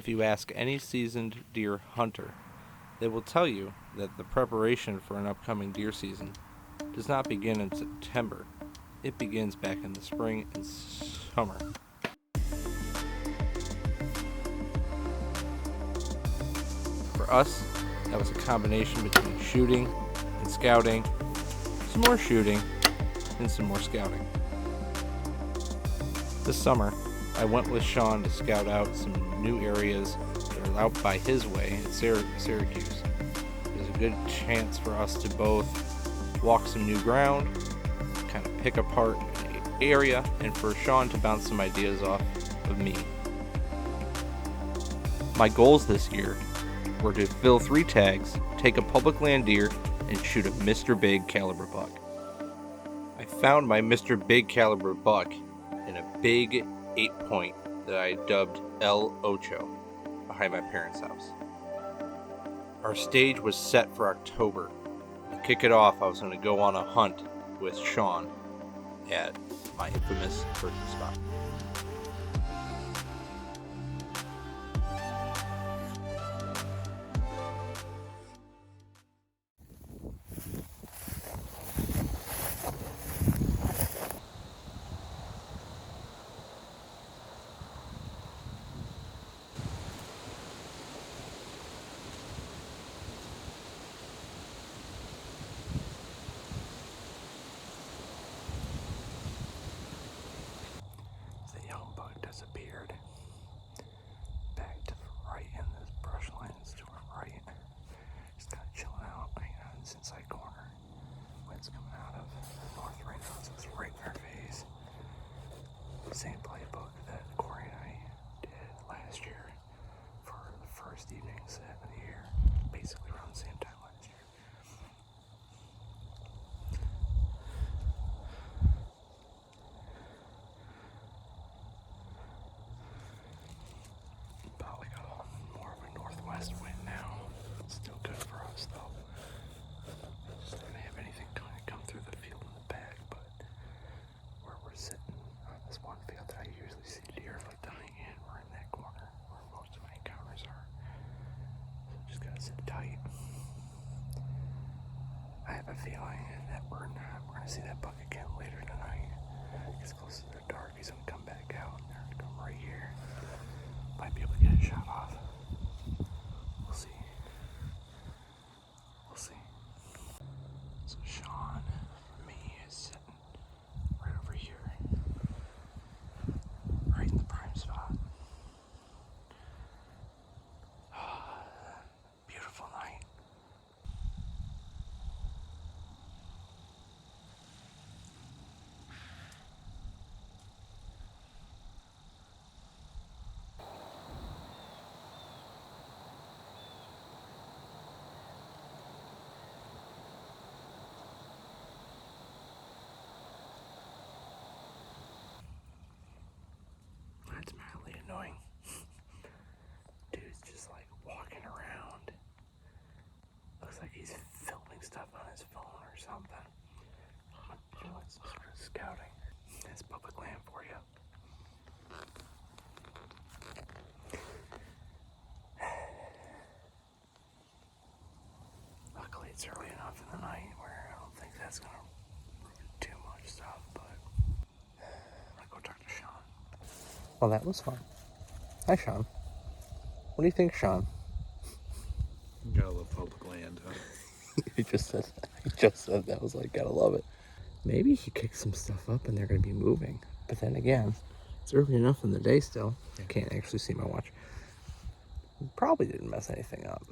If you ask any seasoned deer hunter, they will tell you that the preparation for an upcoming deer season does not begin in September. It begins back in the spring and summer. For us, that was a combination between shooting and scouting, some more shooting, and some more scouting. This summer, I went with Sean to scout out some new areas that are out by his way in Syracuse. There's a good chance for us to both walk some new ground, kind of pick apart an area, and for Sean to bounce some ideas off of me. My goals this year were to fill 3 tags, take a public land deer, and shoot a Mr. Big caliber buck. I found my Mr. Big caliber buck in a big 8-point that I dubbed El Ocho behind my parents' house. Our stage was set for October. To kick it off, I was going to go on a hunt with Sean at my infamous turkey spot. Disappeared back to the right in this brush lines to our right. Just kind of chilling out, hanging out in this inside corner. Wind's coming out of the north right now, so it's right in our face. Same playbook that Corey and I did last year for the first evening set of the year, basically around the same time last year. Probably got more of a northwest wind now. It's still good for us though. Just don't have anything kind of come through the field in the back, but where we're sitting on this one field that I usually see deer like dying in, we're in that corner where most of my encounters are. So just gotta sit tight. I have a feeling that we're gonna see that buck again later tonight. It's close to the dark, he's gonna come back out and they're gonna come right here. Might be able to get a shot off. We'll see. We'll see. So Sean, for me, is sitting right over here. Right in the prime spot. Beautiful night. That's mildly annoying. Dude's just like walking around. Looks like he's filming stuff on his phone or something. Doing some sort of scouting. That's public land for you. Luckily it's early enough in the night where I don't think that's gonna ruin too much stuff, but I'm gonna go talk to Sean. Well, that was fun. Hi, Sean. What do you think, Sean? Gotta love public land, huh? He just said that. I was like, gotta love it. Maybe he kicked some stuff up and they're gonna be moving. But then again, it's early enough in the day still. I can't actually see my watch. Probably didn't mess anything up.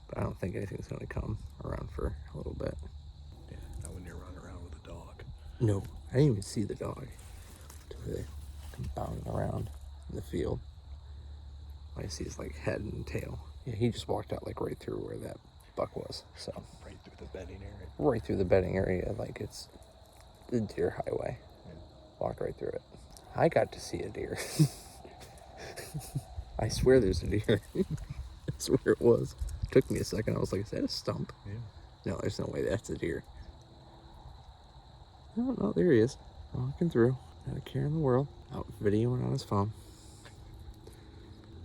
But I don't think anything's gonna come around for a little bit. Yeah, not when you're running around with a dog. No, I didn't even see the dog until they come bounding around in the field. All I see is like head and tail. Yeah, he just walked out like right through where that buck was. So Right through the bedding area. right through the bedding area, like it's the deer highway. Yeah. Walked right through it. I got to see a deer. I swear there's a deer. That's where it was. It took me a second. I was like, is that a stump? Yeah. No, there's no way that's a deer. No, there he is. Walking through. Not a care in the world. Out videoing on his phone.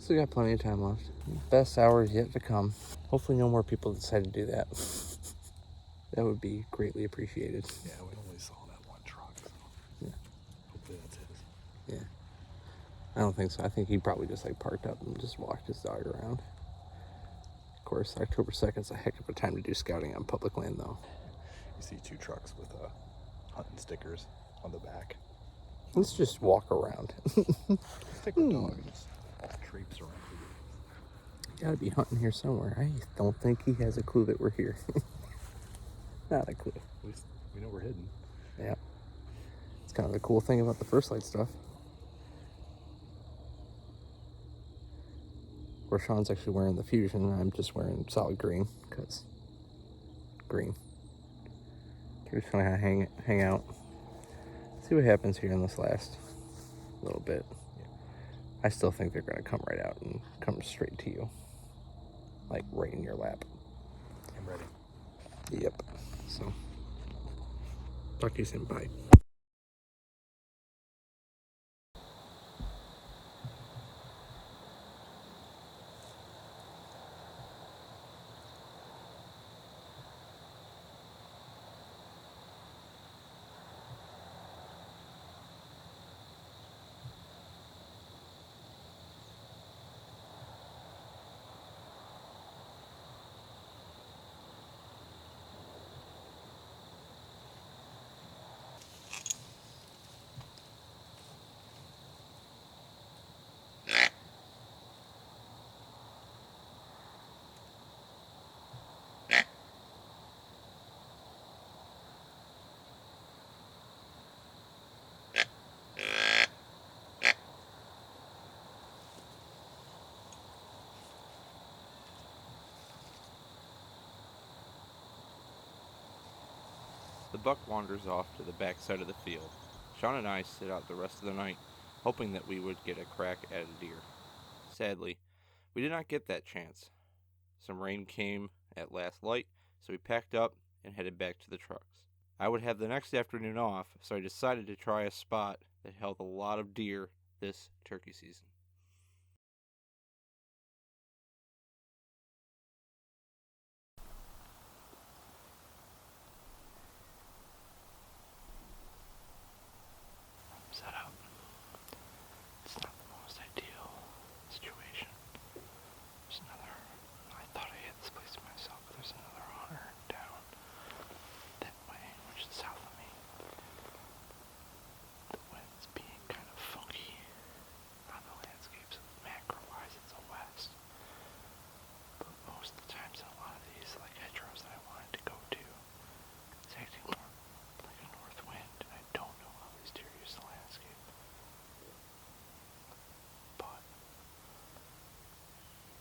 Still got plenty of time left. Best hours yet to come. Hopefully no more people decide to do that. That would be greatly appreciated. Yeah, we only saw that one truck, so Yeah. hopefully that's his. Yeah. I don't think so. I think he probably just like parked up and just walked his dog around. Of course, October 2nd is a heck of a time to do scouting on public land, though. You see 2 trucks with hunting stickers on the back. Let's just walk around. Take the dog and just traipse around. Gotta be hunting here somewhere. I don't think he has a clue that we're here. Not a clue. At least we know we're hidden. Yeah. It's kind of the cool thing about the First Light stuff. Where Sean's actually wearing the Fusion, and I'm just wearing solid green, because green. We're just gonna hang out. See what happens here in this last little bit. Yeah. I still think they're gonna come right out and come straight to you. Like right in your lap. I'm ready. Yep. So, talk to you soon. Bye. The buck wanders off to the back side of the field. Sean and I sit out the rest of the night, hoping that we would get a crack at a deer. Sadly, we did not get that chance. Some rain came at last light, so we packed up and headed back to the trucks. I would have the next afternoon off, so I decided to try a spot that held a lot of deer this turkey season. Set up. It's not the most ideal situation. There's another. I thought I had this place to myself, but there's another hunter down that way, which is south of me. The wind's being kind of funky on the landscape, so macro-wise it's a west. But most of the times in a lot of these like hedgerows that I wanted to go to, it's acting more like a north wind, and I don't know how these deer use the landscape. But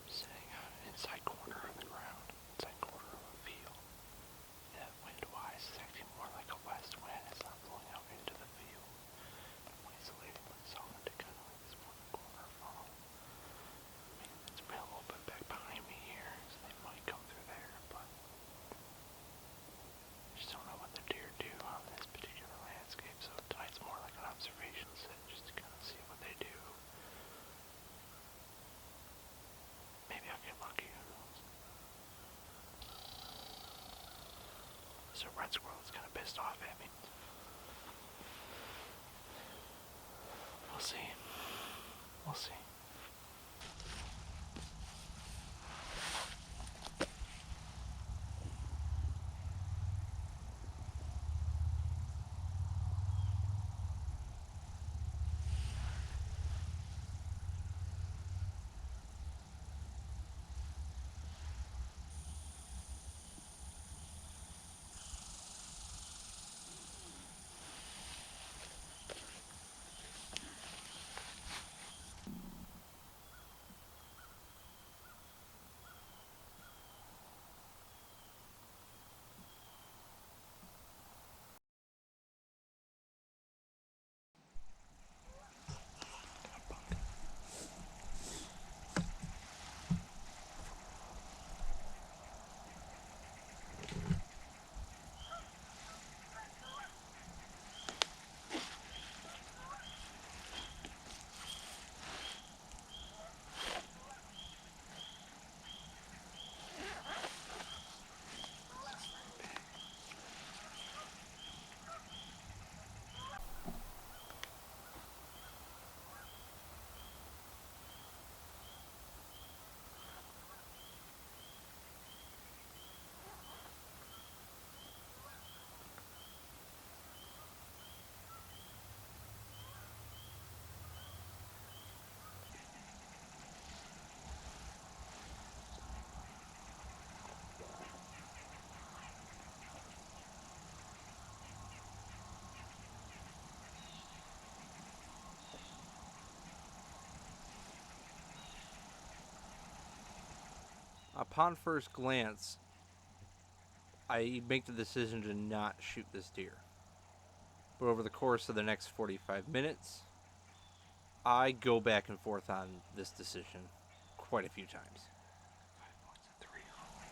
sitting on an inside corner of the ground, inside corner of a field, that wind-wise is acting more like a west wind. It's not blowing out into the field. I'm isolating myself into kind of like this one corner funnel. I mean, it's been a little bit back behind me here, so they might come through there, but I just don't know what the deer do on this particular landscape, so tonight's more like an observation sit, just to kind of see what they do. Maybe I'll get lucky. So red squirrel is kind of pissed off at me. We'll see. We'll see. Upon first glance, I make the decision to not shoot this deer. But over the course of the next 45 minutes, I go back and forth on this decision quite a few times. 5 points and 3 on me.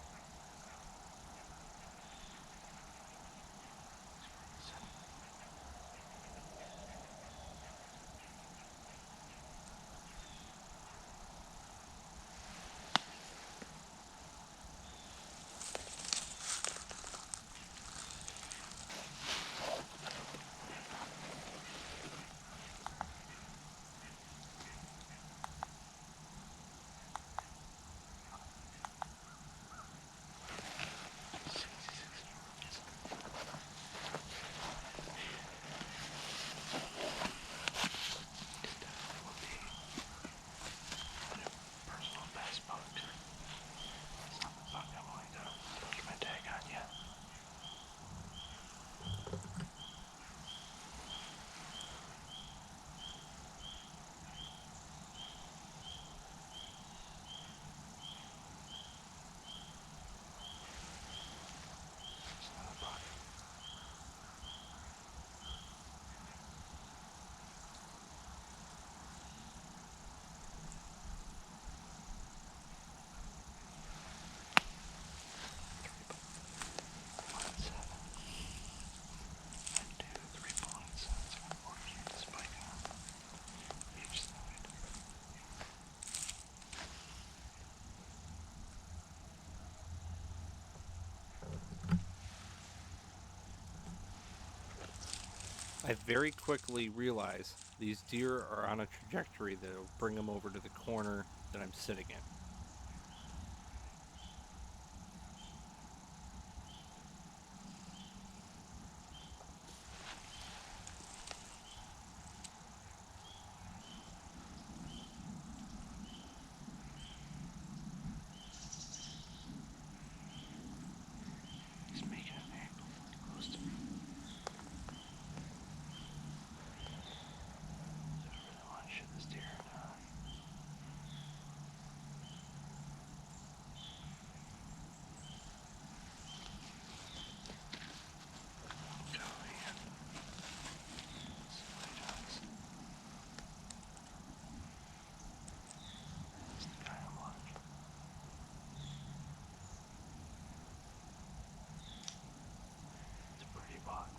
Personal best buck. It's not the buck I'm going to push my tag on yet. It's not a buck. I very quickly realize these deer are on a trajectory that will bring them over to the corner that I'm sitting in. He's making an angle close to me. Do I really want to shoot this deer or not? Go in. See what he does. That's the guy I'm watching. It's a pretty buck.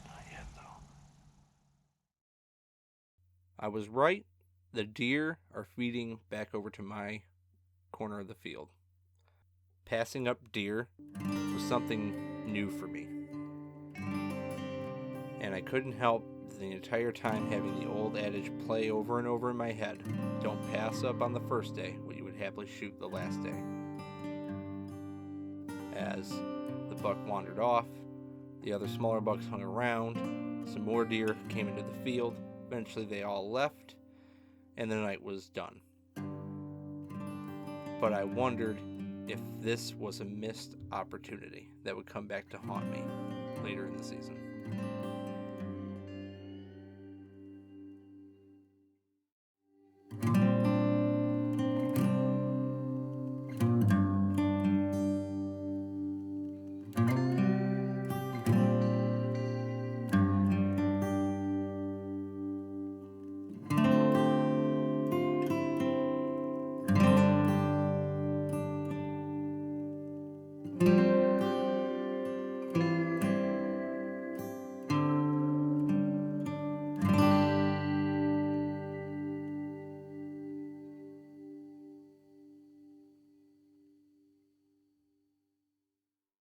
Not yet, though. I was right. The deer are feeding back over to my corner of the field. Passing up deer was something new for me. And I couldn't help the entire time having the old adage play over and over in my head. Don't pass up on the first day what you would happily shoot the last day. As the buck wandered off, the other smaller bucks hung around, some more deer came into the field. Eventually they all left, and the night was done. But I wondered if this was a missed opportunity that would come back to haunt me later in the season.